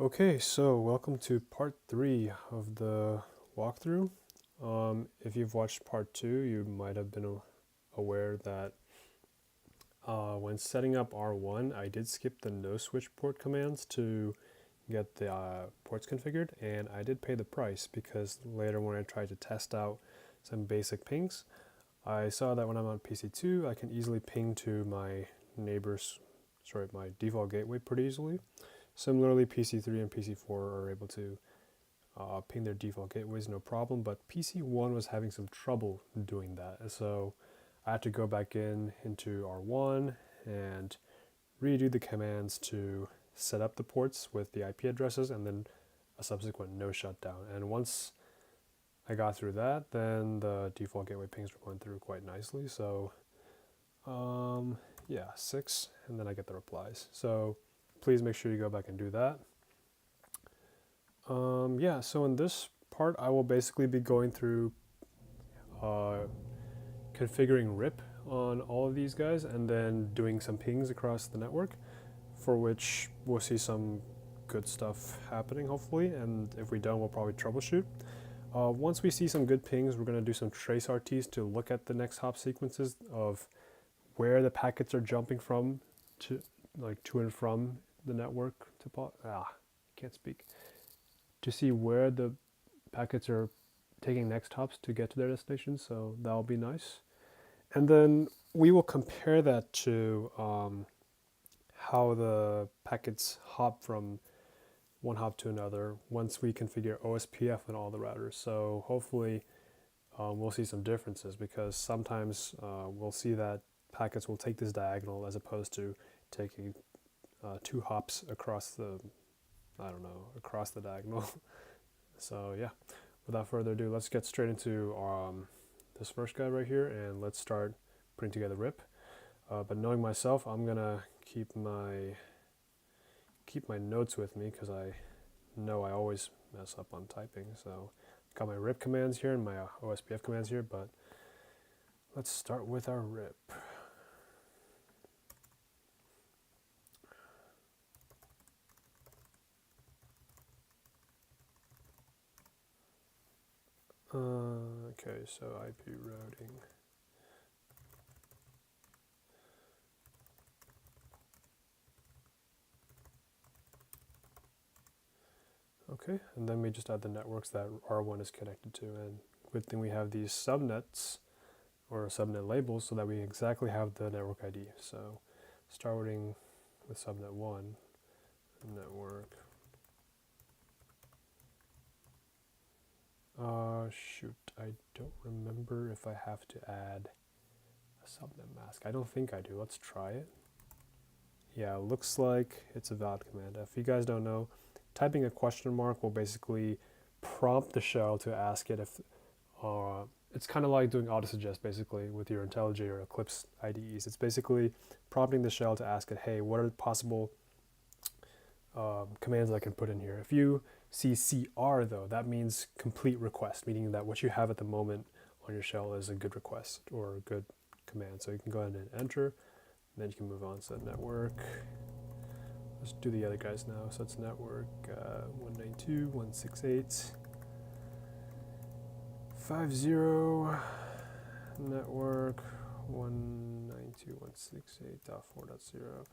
Okay, so welcome to part 3 of the walkthrough. If you've watched part 2, you might have been aware that when setting up R1, I did skip the no switch port commands to get the ports configured, and I did pay the price because later when I tried to test out some basic pings, I saw that when I'm on PC2, I can easily ping to my my default gateway pretty easily. Similarly, PC3 and PC4 are able to ping their default gateways no problem, but PC1 was having some trouble doing that. So I had to go back into R1 and redo the commands to set up the ports with the IP addresses and then a subsequent no shutdown. And once I got through that, then the default gateway pings were going through quite nicely. So yeah, 6, and then I get the replies. So please make sure you go back and do that. Yeah, so in this part, I will basically be going through uh, configuring RIP on all of these guys and then doing some pings across the network, for which we'll see some good stuff happening, hopefully, and if we don't, we'll probably troubleshoot. Once we see some good pings, we're going to do some trace RTs to look at the next hop sequences of where the packets are jumping from to and from the network can't speak, to see where the packets are taking next hops to get to their destination, so that'll be nice. And then we will compare that to how the packets hop from one hop to another once we configure OSPF in all the routers. So hopefully we'll see some differences, because sometimes we'll see that packets will take this diagonal as opposed to taking 2 hops across the diagonal. So yeah, without further ado, let's get straight into this first guy right here, and let's start putting together RIP. But knowing myself, I'm gonna keep my notes with me because I know I always mess up on typing. So I've got my RIP commands here and my OSPF commands here, but let's start with our RIP. Okay, so IP routing. Okay, and then we just add the networks that R1 is connected to, and good thing we have these subnets or subnet labels so that we exactly have the network ID. So starting with subnet 1, network. Shoot, I don't remember if I have to add a subnet mask. I don't think I do. Let's try it. Yeah, looks like it's a valid command. If you guys don't know, typing a question mark will basically prompt the shell to ask it if it's kind of like doing autosuggest basically with your IntelliJ or Eclipse IDEs. It's basically prompting the shell to ask it, hey, what are the possible commands I can put in here? If you see CR though, that means complete request, meaning that what you have at the moment on your shell is a good request or a good command. So you can go ahead and enter, and then you can move on to the network. Let's do the other guys now. So it's network 192.168.50, network 192.168.4.0,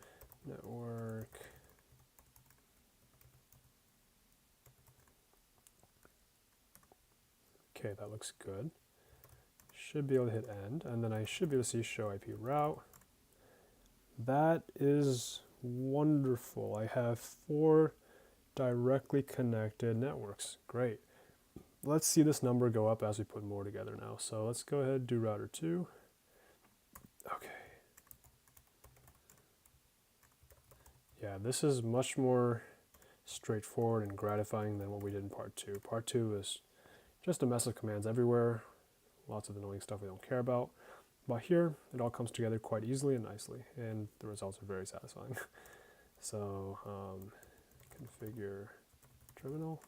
network. Okay, that looks good. Should be able to hit end, and then I should be able to see show IP route. That is wonderful. I have 4 directly connected networks. Great. Let's see this number go up as we put more together now. So let's go ahead and do router 2. Okay. Yeah, this is much more straightforward and gratifying than what we did in part 2. Part 2 is just a mess of commands everywhere, lots of annoying stuff we don't care about. But here, it all comes together quite easily and nicely, and the results are very satisfying. So, configure terminal,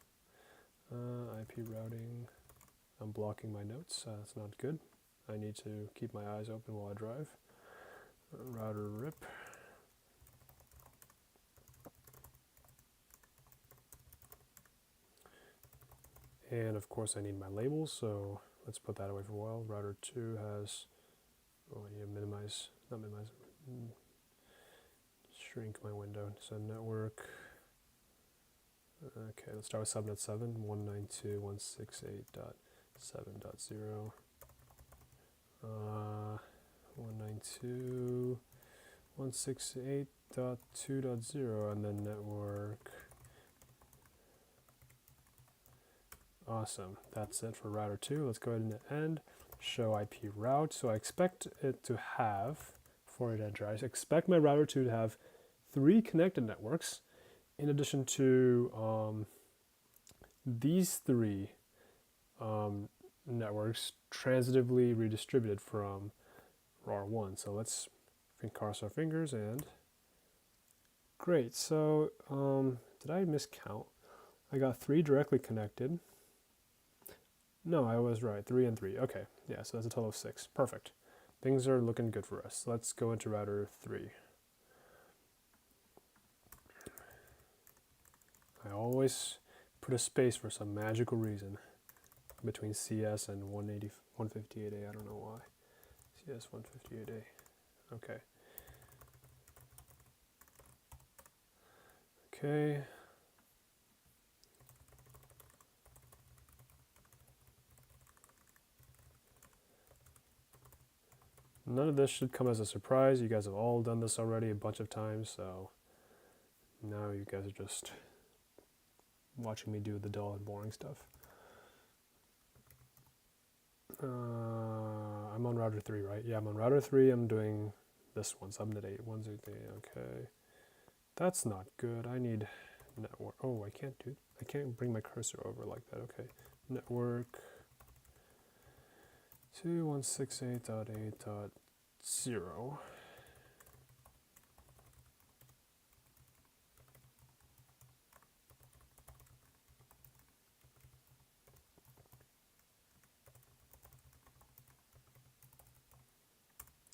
IP routing. I'm blocking my notes, that's not good. I need to keep my eyes open while I drive. Router RIP. And of course I need my labels, so let's put that away for a while. Router 2 has, oh, I need to minimize, not minimize, shrink my window. So network, okay, let's start with subnet 7, 192.168.7.0. 192.168.2.0, and then network. Awesome, that's it for router 2. Let's go ahead and end, show IP route. So I expect it to have, before it enter, I expect my router 2 to have 3 connected networks, in addition to these 3 networks transitively redistributed from RAR1. So let's cross our fingers, and great. So did I miscount? I got 3 directly connected. No, I was right, 3 and 3. Okay, yeah, so that's a total of 6. Perfect. Things are looking good for us. Let's go into router 3. I always put a space for some magical reason between CS and 158A. I don't know why. CS 158A. Okay. Okay. None of this should come as a surprise. You guys have all done this already a bunch of times, so now you guys are just watching me do the dull and boring stuff. I'm on router 3, right? Yeah, I'm on router 3. I'm doing this one, subnet 8, 108. Okay. That's not good. I need network. Oh, I can't bring my cursor over like that. Okay. Network 2.168.8.0.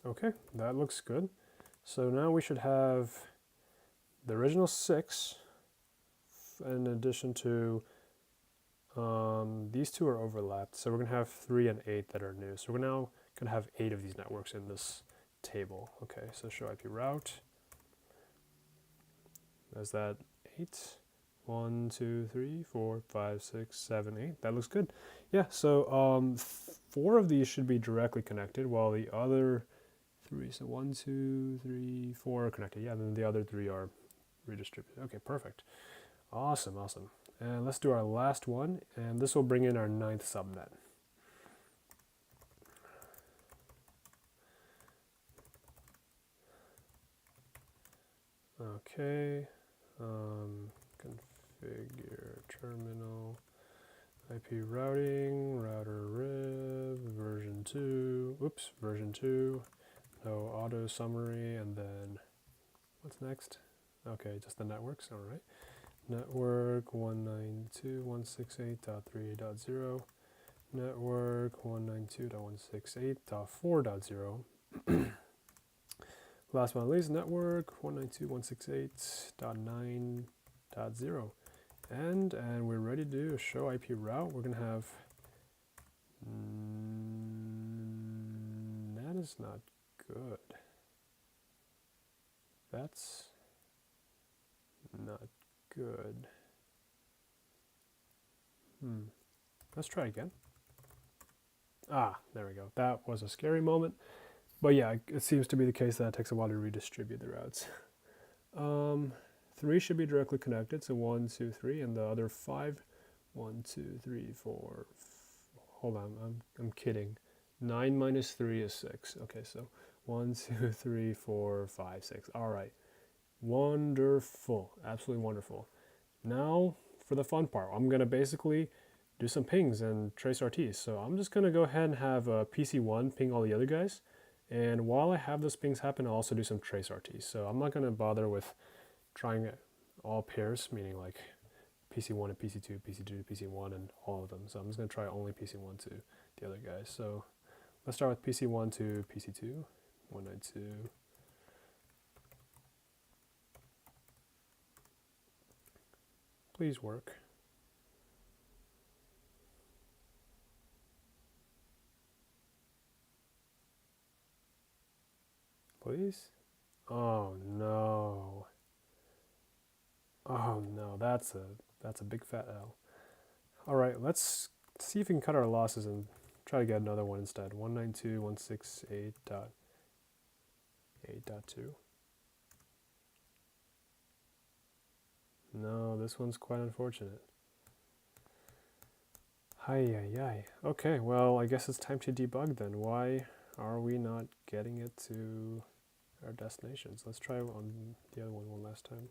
Okay, that looks good. So now we should have the original 6, in addition to these 2 are overlapped. So we're going to have 3 and 8 that are new. So we're now going to have 8 of these networks in this table. Okay, so show IP route. Is that 8? 1, 2, 3, 4, 5, 6, 7, 8. That looks good. Yeah, so 4 of these should be directly connected, while the other 3, so 1, 2, 3, 4 are connected. Yeah, then the other 3 are redistributed. Okay, perfect. Awesome, awesome. And let's do our last one, and this will bring in our 9th subnet. Okay, configure terminal, IP routing, router rib, version 2, version 2, no auto summary, and then what's next? Okay, just the networks, all right. Network 192.168.3.0, network 192.168.4.0. Last but not least, network 192.168.9.0. And we're ready to do a show IP route. We're going to have, that is not good. That's not good. Let's try again. There we go. That was a scary moment. But yeah, it seems to be the case that it takes a while to redistribute the routes. 3 should be directly connected, so 1, 2, 3, and the other 5, 1, 2, 3, 4, hold on, I'm kidding. 9 minus 3 is 6. Okay, so 1, 2, 3, 4, 5, 6. All right. Wonderful. Absolutely wonderful. Now for the fun part. I'm going to basically do some pings and trace RTs. So I'm just going to go ahead and have PC1 ping all the other guys. And while I have those pings happen, I'll also do some trace RTs. So I'm not going to bother with trying all pairs, meaning like PC1 and PC2, PC2 to PC1 and all of them. So I'm just going to try only PC1 to the other guys. So let's start with PC1 to PC2, 192. Please work. always? Oh no. Oh no, that's a big fat L. All right, let's see if we can cut our losses and try to get another one instead. 192.168.8.2. No, this one's quite unfortunate. Hi. Okay, well, I guess it's time to debug then. Why are we not getting it to our destinations? Let's try on the other one last time.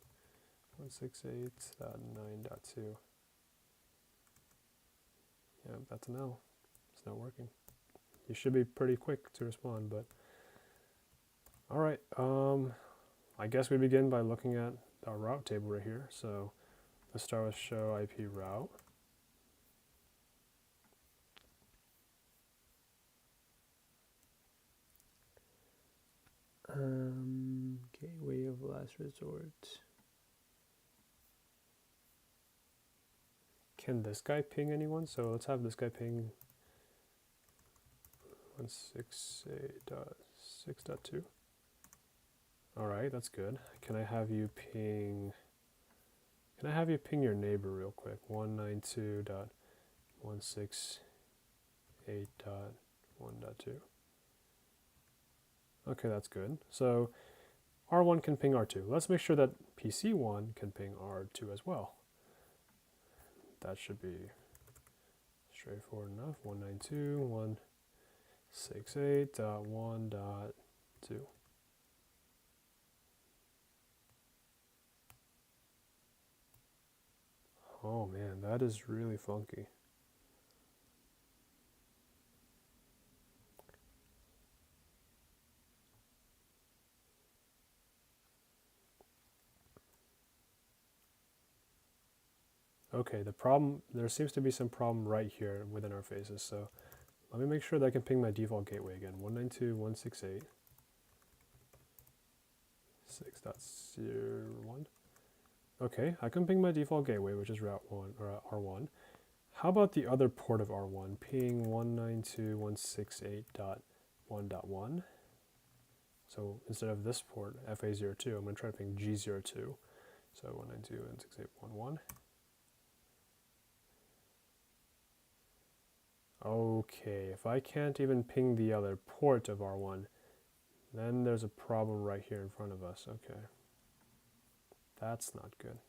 168.9.2. Yeah, that's an L. It's not working. You should be pretty quick to respond, but all right. I guess we begin by looking at our route table right here. So let's start with show IP route. Gateway of last resort. Can this guy ping anyone? So let's have this guy ping 168.6.2. All right, that's good. Can I have you ping your neighbor real quick? 192.168.1.2. Okay, that's good. So R1 can ping R2. Let's make sure that PC1 can ping R2 as well. That should be straightforward enough. 192.168.1.2. Oh man, that is really funky. Okay, there seems to be some problem right here within our phases, so let me make sure that I can ping my default gateway again. 192.168.6.01. Okay, I can ping my default gateway, which is route 1 or R1. How about the other port of R1, ping 192.168.1.1? So instead of this port, FA02, I'm going to try to ping G02. So 192.168.1.1. Okay, if I can't even ping the other port of R1, then there's a problem right here in front of us. Okay, that's not good.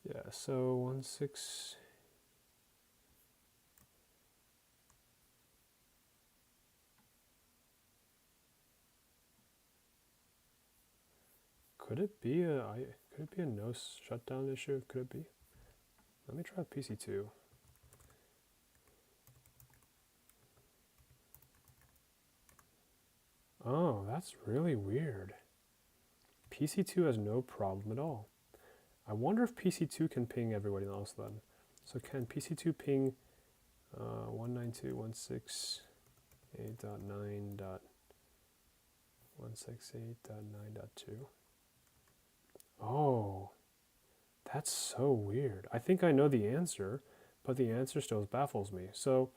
Yeah, so 16. Could it be a no shutdown issue? Could it be? Let me try PC2. Oh, that's really weird. PC2 has no problem at all. I wonder if PC2 can ping everybody else then. So can PC2 ping 192.168.9.168.9.2? Oh, that's so weird. I think I know the answer, but the answer still baffles me. So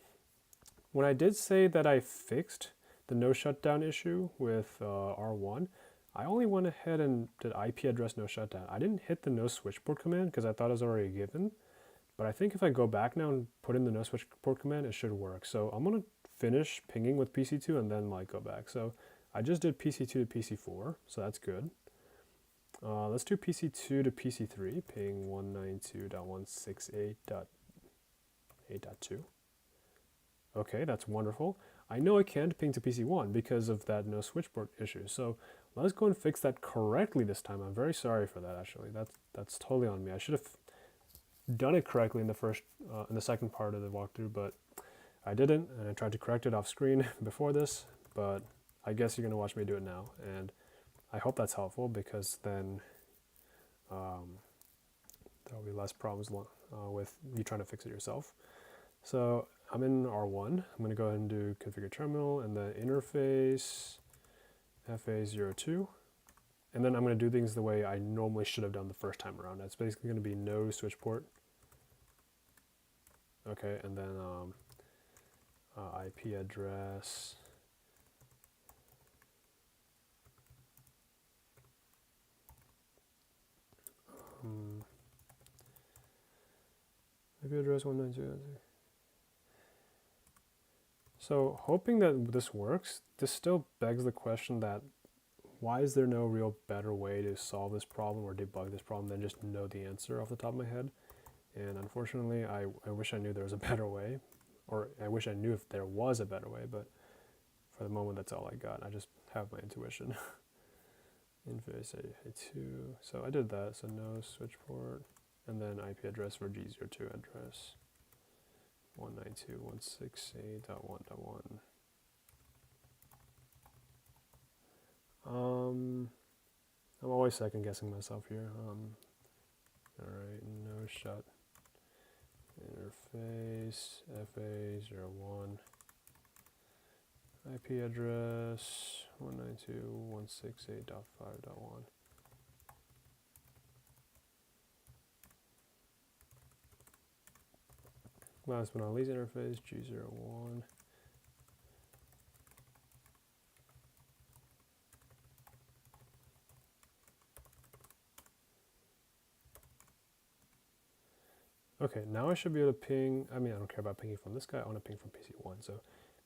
when I did say that I fixed the no shutdown issue with R1, I only went ahead and did IP address no shutdown. I didn't hit the no switchport command because I thought it was already given. But I think if I go back now and put in the no switchport command, it should work. So I'm going to finish pinging with PC2 and then go back. So I just did PC2 to PC4, so that's good. Let's do PC2 to PC3, ping 192.168.8.2. Okay, that's wonderful. I know I can't ping to PC1 because of that no switchport issue. So let's go and fix that correctly this time. I'm very sorry for that, actually. That's totally on me. I should have done it correctly in the second part of the walkthrough, but I didn't, and I tried to correct it off screen before this, but I guess you're going to watch me do it now, and I hope that's helpful because then there'll be less problems with you trying to fix it yourself. So I'm in R1. I'm going to go ahead and do configure terminal and then interface FA02. And then I'm going to do things the way I normally should have done the first time around. That's basically going to be no switch port. Okay, and then IP address. IP address 192. So hoping that this works, this still begs the question that why is there no real better way to solve this problem or debug this problem than just know the answer off the top of my head? And unfortunately, I wish I knew there was a better way, or I wish I knew if there was a better way, but for the moment, that's all I got. I just have my intuition. Interface A2. So I did that, so no switch port, and then IP address for G02 address. 192.168.1.1. I'm always second guessing myself here. Alright, no shut. Interface FA01. IP address 192.168.5.1. Last but not least, interface G01. Okay, now I should be able to ping. I mean, I don't care about pinging from this guy. I want to ping from PC1. So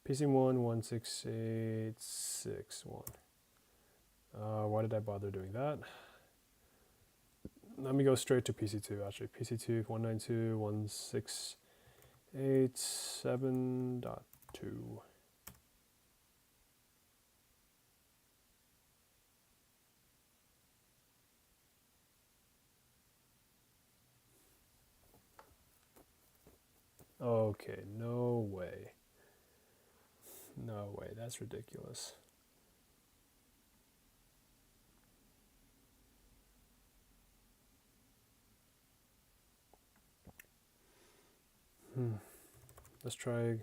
PC1 168.6.1. Why did I bother doing that? Let me go straight to PC2 actually. PC2 192.168.7.2. Okay, no way. No way, that's ridiculous. Let's try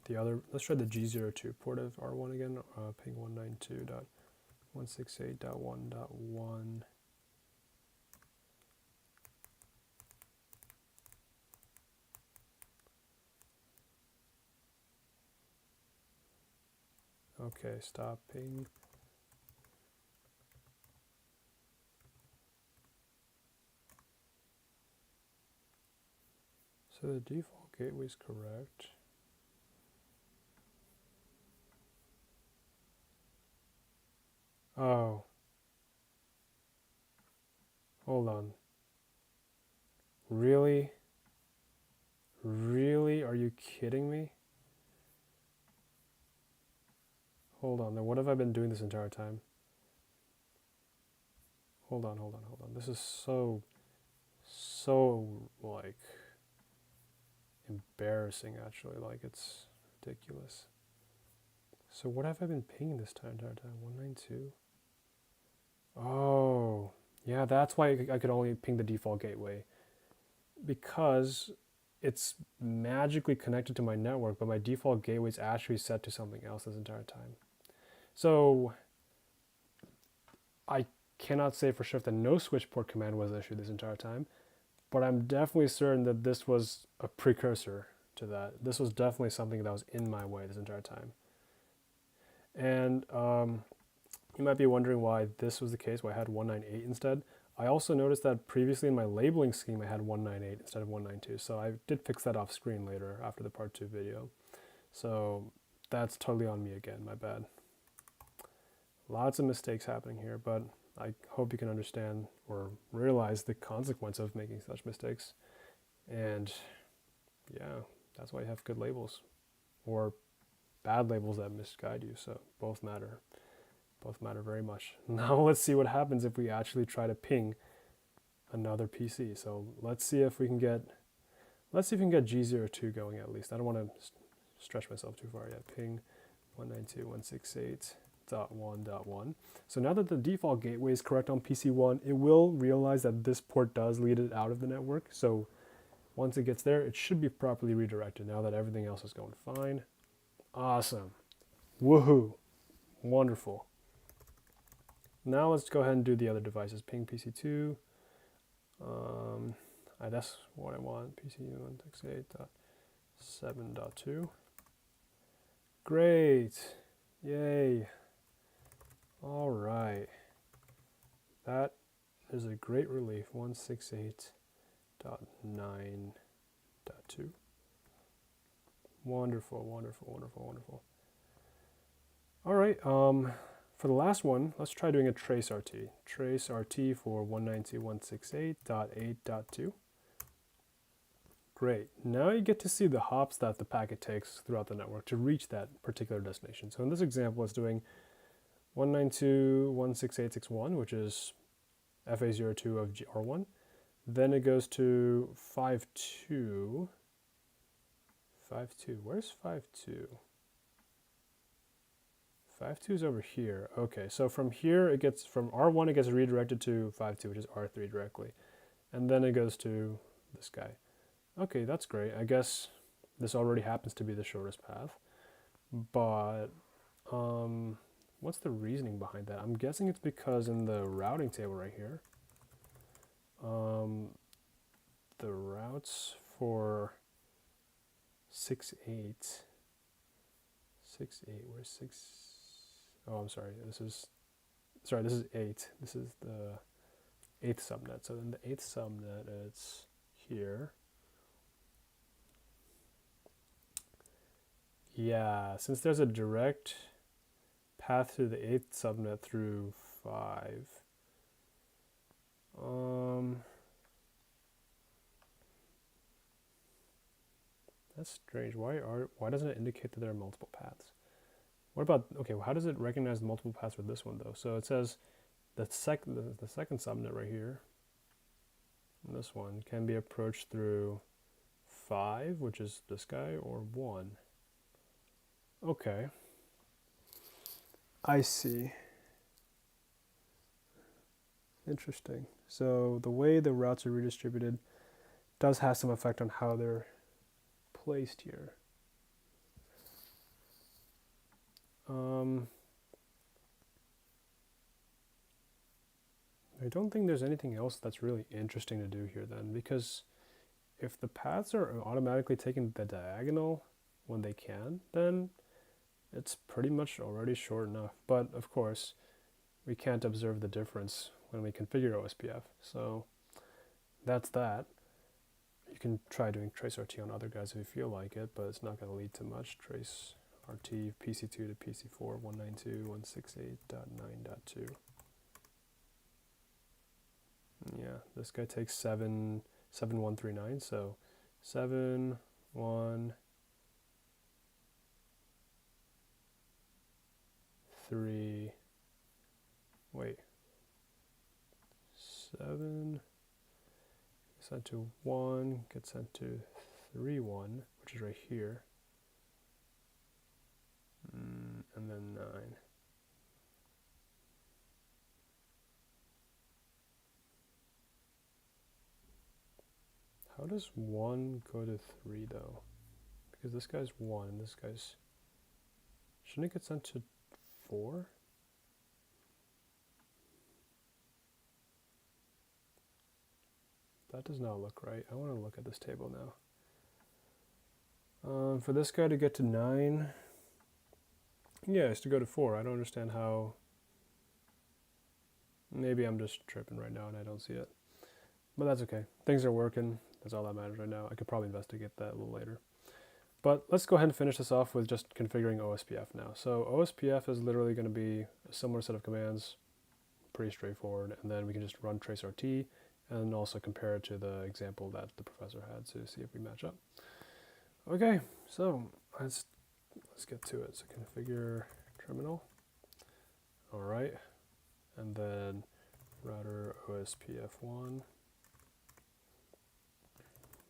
the other. Let's try the G02 port of R1 again. Ping 192.168.1.1. Okay, stop ping. So the default gateway is correct. Oh. Hold on. Really? Really? Are you kidding me? Hold on, then what have I been doing this entire time? Hold on. This is so, like, embarrassing, actually. Like, it's ridiculous. So what have I been pinging this entire time? 192? Oh, yeah, that's why I could only ping the default gateway. Because it's magically connected to my network, but my default gateway is actually set to something else this entire time. So I cannot say for sure if the no switch port command was issued this entire time, but I'm definitely certain that this was a precursor to that. This was definitely something that was in my way this entire time. And you might be wondering why this was the case, why I had 198 instead. I also noticed that previously in my labeling scheme I had 198 instead of 192, so I did fix that off screen later after the part 2 video. So that's totally on me again, my bad. Lots of mistakes happening here, but I hope you can understand or realize the consequence of making such mistakes. And yeah, that's why you have good labels or bad labels that misguide you. So both matter. Both matter very much. Now let's see what happens if we actually try to ping another PC. So let's see if we can get G02 going at least. I don't want to stretch myself too far yet. Ping 192.168.1.1. So now that the default gateway is correct on PC1, it will realize that this port does lead it out of the network. So once it gets there, it should be properly redirected now that everything else is going fine. Awesome. Woohoo. Wonderful. Now let's go ahead and do the other devices. Ping PC2. That's what I want. PC168. 7.2. Great. Yay. All right. That is a great relief. 168.9.2. Wonderful, wonderful, wonderful, wonderful. All right. For the last one, let's try doing a trace RT. Trace RT for 192.168.8.2. Great. Now you get to see the hops that the packet takes throughout the network to reach that particular destination. So in this example, it's doing 192.168.6.1, which is FA02 of R1. Then it goes to 5.2. 5.2. Where's 5.2? 5.2 is over here. Okay, so from here it gets, from R1 it gets redirected to 5.2, which is R3 directly. And then it goes to this guy. Okay, that's great. I guess this already happens to be the shortest path. But what's the reasoning behind that? I'm guessing it's because in the routing table right here, the routes for 6.8, where's 6? Oh, I'm sorry, this is 8. This is the 8th subnet. So in the 8th subnet, it's here. Yeah, since there's a direct path to the 8th subnet through 5, that's strange. Why doesn't it indicate that there are multiple paths? What about, okay, well, how does it recognize the multiple paths for this one though? So it says the second subnet right here, this one, can be approached through 5, which is this guy, or 1. Okay. I see. Interesting. So the way the routes are redistributed does have some effect on how they're placed here. I don't think there's anything else that's really interesting to do here then, because if the paths are automatically taking the diagonal when they can, then it's pretty much already short enough. But of course, we can't observe the difference when we configure OSPF. So that's that. You can try doing trace RT on other guys if you feel like it, but it's not going to lead to much. Trace RT PC2 to PC4 192.168.9.2. Yeah, this guy takes 7139, so 7 1 3 wait 7 gets sent to 1, gets sent to 3 1, which is right here, and then 9. How does 1 go to 3 though? Because this guy's 1 and this guy's, shouldn't it get sent to 4? That does not look right. I want to look at this table now. For this guy to get to 9, yeah, it's to go to 4. I don't understand how. Maybe I'm just tripping right now and I don't see it. But that's okay. Things are working. That's all that matters right now. I could probably investigate that a little later. But let's go ahead and finish this off with just configuring OSPF now. So OSPF is literally going to be a similar set of commands, pretty straightforward, and then we can just run trace RT and also compare it to the example that the professor had to see if we match up. Okay, so let's get to it. So configure terminal. All right, and then router OSPF1.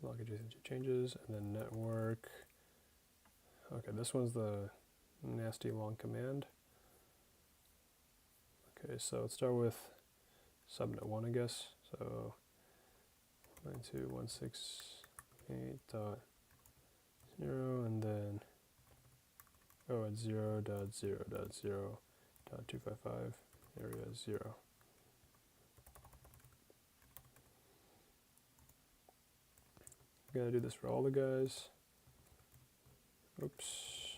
Log adjacent changes, and then network. Okay, this one's the nasty long command. Okay, so let's start with subnet 1, I guess. So 92.168.0, and then at 0.0.0.255 area 0. I'm gonna do this for all the guys. Oops.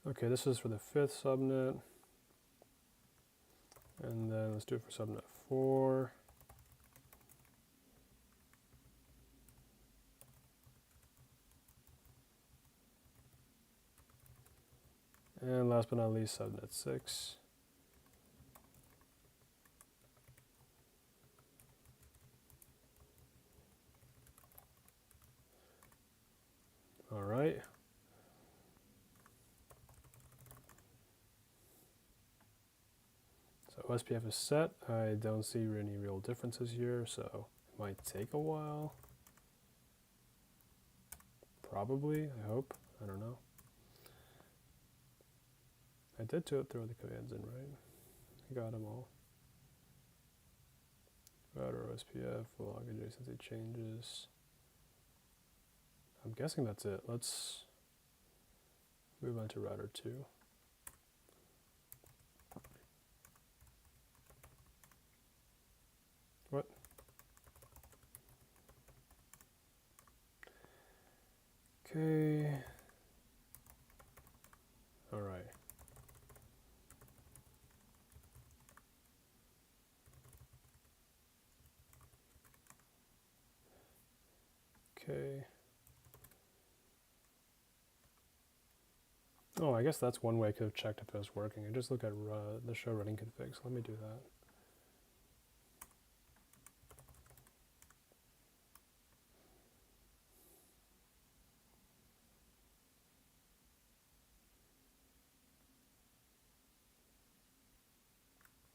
Okay, this is for the 5th subnet. And then let's do it for subnet 4. And last but not least, subnet 6. All right. So OSPF is set. I don't see any real differences here, so it might take a while. Probably, I hope. I don't know. I did throw the commands in, right? I got them all. Router OSPF, log adjacency changes. I'm guessing that's it. Let's move on to router 2. What? Okay. All right. Okay. Oh, I guess that's one way I could have checked if it was working. I just look at the show running configs. Let me do that.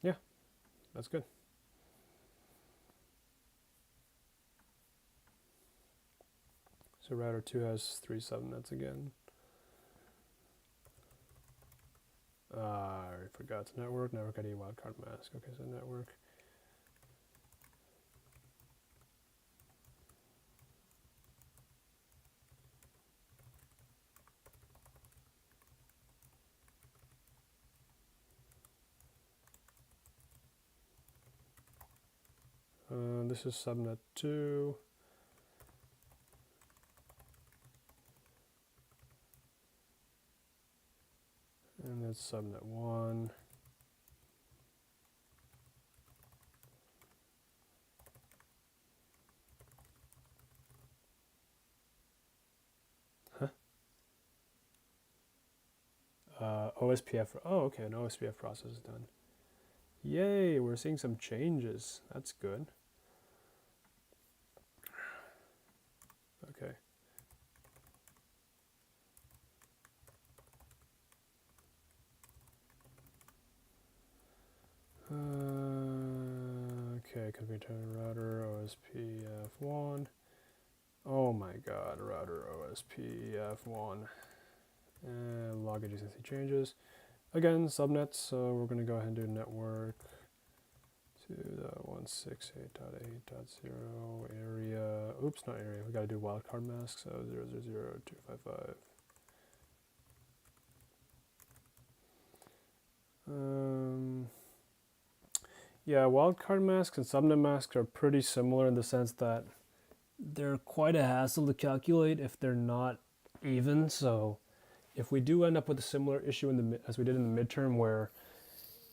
Yeah, that's good. So router 2 has 3 subnets again. I forgot to network ID wildcard mask. Okay, so network. This is subnet 2. And that's subnet 1. Huh? OSPF. Oh, okay, an OSPF process is done. Yay, we're seeing some changes. That's good. Okay. Okay, configure router OSPF1. Oh my god, router OSPF1. And log adjacency changes. Again, subnets, so we're going to go ahead and do network to the 168.8.0 area. Oops, not area. We got to do wildcard mask, so 000.255. Yeah, wildcard masks and subnet masks are pretty similar in the sense that they're quite a hassle to calculate if they're not even. So if we do end up with a similar issue as we did in the midterm where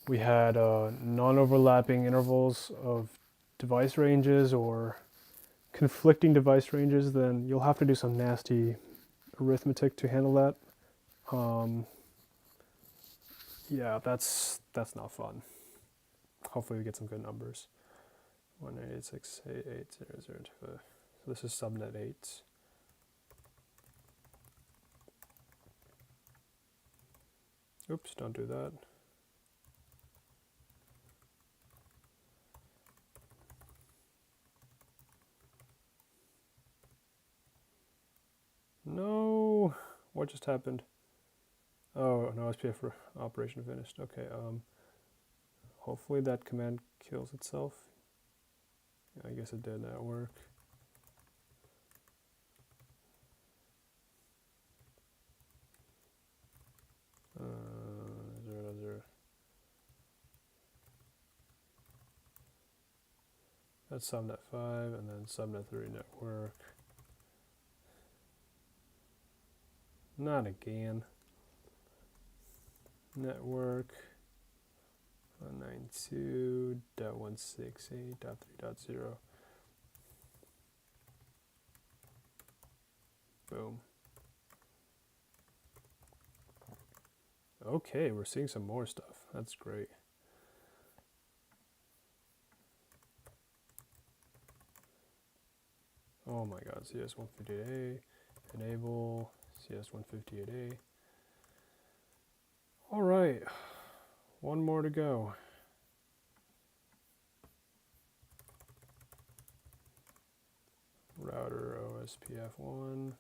we had non-overlapping intervals of device ranges or conflicting device ranges, then you'll have to do some nasty arithmetic to handle that. Yeah, that's not fun. Hopefully we get some good numbers. 188.688.0.0.2. So this is subnet 8. Oops, don't do that. No, what just happened? Oh, no, SPF operation finished. Okay, hopefully that command kills itself. I guess it did not work. That's subnet 5 and then subnet 3 network. Not again. Network 192.168.3.0. Boom. Okay, we're seeing some more stuff. That's great. Oh my god, CS158A, enable CS158A. All right, one more to go. Router OSPF1,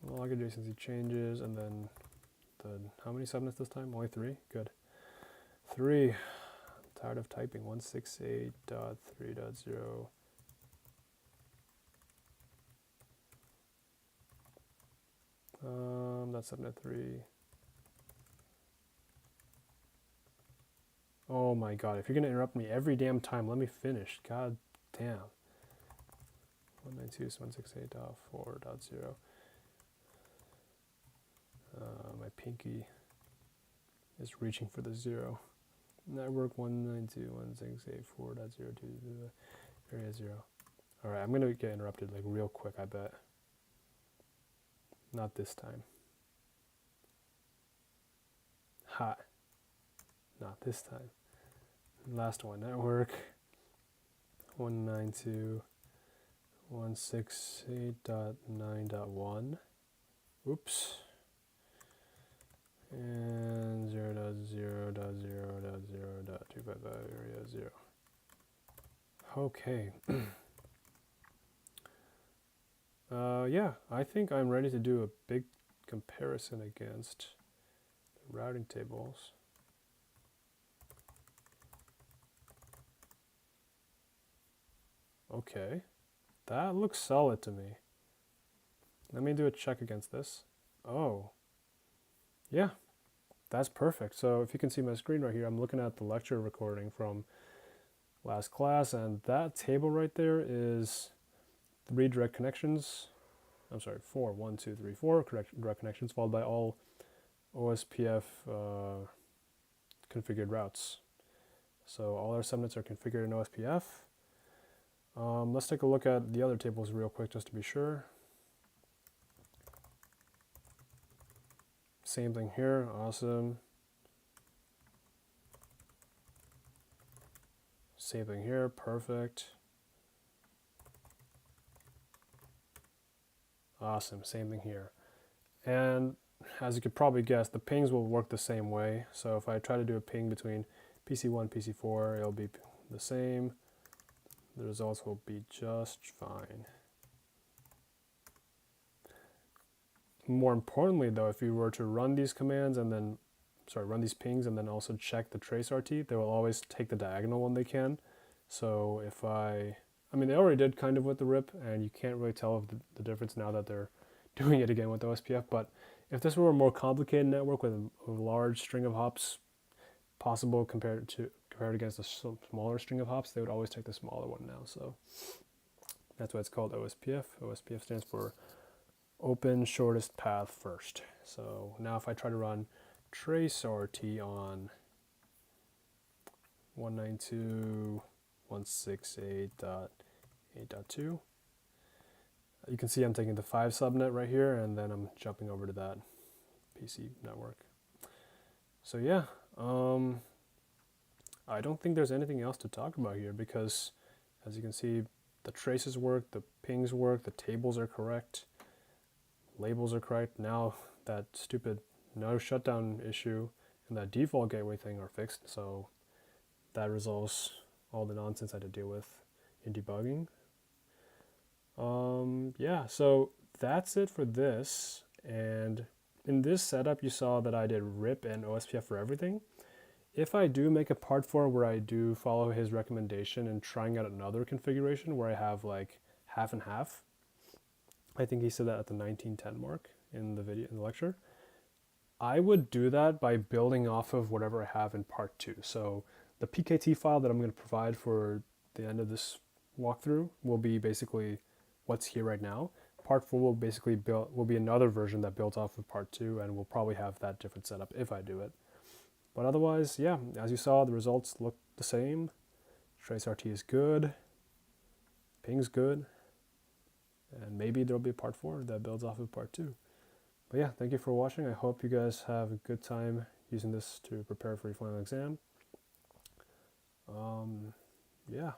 log adjacency changes, and then how many subnets this time? Only 3? Good. 3. Tired of typing. 168.3.0. That's subnet 3. Oh my god, if you're gonna interrupt me every damn time, let me finish. God damn. 192.168.4.0. My pinky is reaching for the 0. Network 192.168.4.0.2 area 0. Alright, I'm gonna get interrupted like real quick, I bet. Not this time. Hot. Not this time. Last one, network 192.168.9.1. Oops. And 0.0.0.0.255 area 0. Okay. Yeah, I think I'm ready to do a big comparison against the routing tables. Okay, that looks solid to me. Let me do a check against this. Oh, yeah, that's perfect. So if you can see my screen right here, I'm looking at the lecture recording from last class, and that table right there is 3 direct connections. I'm sorry, 4. 1, 2, 3, 4 direct connections, followed by all OSPF configured routes. So all our subnets are configured in OSPF. Let's take a look at the other tables real quick just to be sure. Same thing here, awesome. Same thing here, perfect. Awesome, same thing here. And as you could probably guess, the pings will work the same way. So if I try to do a ping between PC1 and PC4, it'll be the same. The results will be just fine. More importantly though, if you were to run these commands and then, run these pings and then also check the trace RT, they will always take the diagonal when they can. So if I mean, they already did kind of with the RIP, and you can't really tell the difference now that they're doing it again with OSPF, but if this were a more complicated network with a large string of hops possible compared against a smaller string of hops, they would always take the smaller one now. So that's why it's called OSPF. OSPF stands for Open Shortest Path First. So now if I try to run trace RT on 192.168.8.2, you can see I'm taking the 5 subnet right here, and then I'm jumping over to that PC network. So yeah, I don't think there's anything else to talk about here, because as you can see, the traces work, the pings work, the tables are correct, labels are correct. Now that stupid no shutdown issue and that default gateway thing are fixed, so that resolves all the nonsense I had to deal with in debugging. Yeah, so that's it for this. And in this setup, you saw that I did RIP and OSPF for everything. If I do make a part 4 where I do follow his recommendation and trying out another configuration where I have like half and half, I think he said that at the 1910 mark in the lecture, I would do that by building off of whatever I have in part 2. So the PKT file that I'm going to provide for the end of this walkthrough will be basically what's here right now. part 4 will basically will be another version that builds off of part 2, and we'll probably have that different setup if I do it. But otherwise, yeah, as you saw, the results look the same. TraceRT is good, ping's good, and maybe there'll be a part 4 that builds off of part 2. But yeah, thank you for watching. I hope you guys have a good time using this to prepare for your final exam. Yeah.